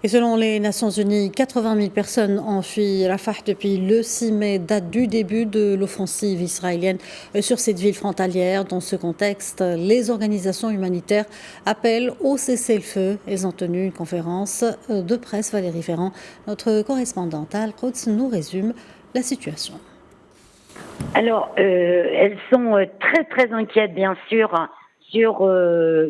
Et selon les Nations Unies, 80 000 personnes ont fui Rafah depuis le 6 mai, date du début de l'offensive israélienne sur cette ville frontalière. Dans ce contexte, les organisations humanitaires appellent au cessez-le-feu. Elles ont tenu une conférence de presse. Valérie Ferrand, notre correspondante à Al-Quds, nous résume la situation. Alors, elles sont très très inquiètes, bien sûr, sur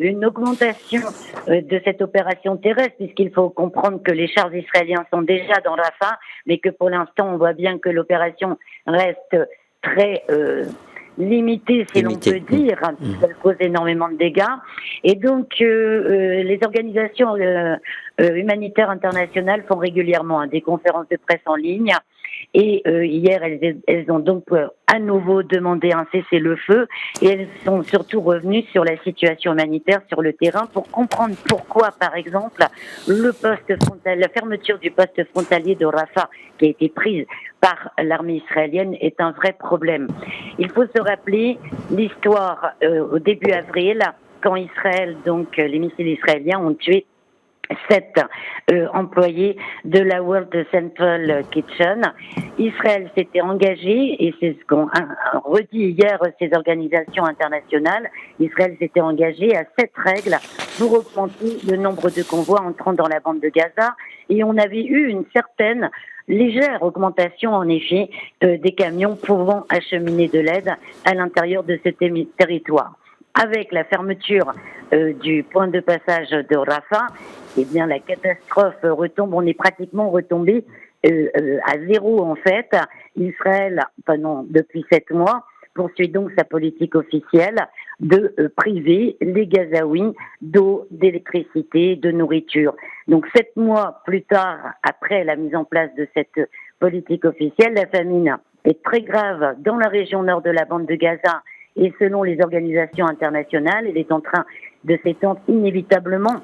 une augmentation de cette opération terrestre, puisqu'il faut comprendre que les chars israéliens sont déjà dans Rafah, mais que pour l'instant, on voit bien que l'opération reste très limitée, si l'on peut dire, puisqu'elle cause énormément de dégâts. Et donc, les organisations humanitaires internationales font régulièrement des conférences de presse en ligne. Et hier, elles ont donc à nouveau demandé un cessez-le-feu et elles sont surtout revenues sur la situation humanitaire sur le terrain pour comprendre pourquoi, par exemple, la fermeture du poste frontalier de Rafah qui a été prise par l'armée israélienne est un vrai problème. Il faut se rappeler l'histoire au début avril, quand Israël, donc les missiles israéliens ont tué 7 employés de la World Central Kitchen. Israël s'était engagé, et c'est ce qu'ont redit hier ces organisations internationales, Israël s'était engagé à 7 règles pour augmenter le nombre de convois entrant dans la bande de Gaza, et on avait eu une certaine légère augmentation, en effet, des camions pouvant acheminer de l'aide à l'intérieur de ce territoire. Avec la fermeture du point de passage de Rafah, eh bien la catastrophe retombe. On est pratiquement retombé à zéro en fait. Israël, depuis 7 mois, poursuit donc sa politique officielle de priver les Gazaouis d'eau, d'électricité, de nourriture. Donc 7 mois plus tard, après la mise en place de cette politique officielle, la famine est très grave dans la région nord de la bande de Gaza. Et selon les organisations internationales, elle est en train de s'étendre inévitablement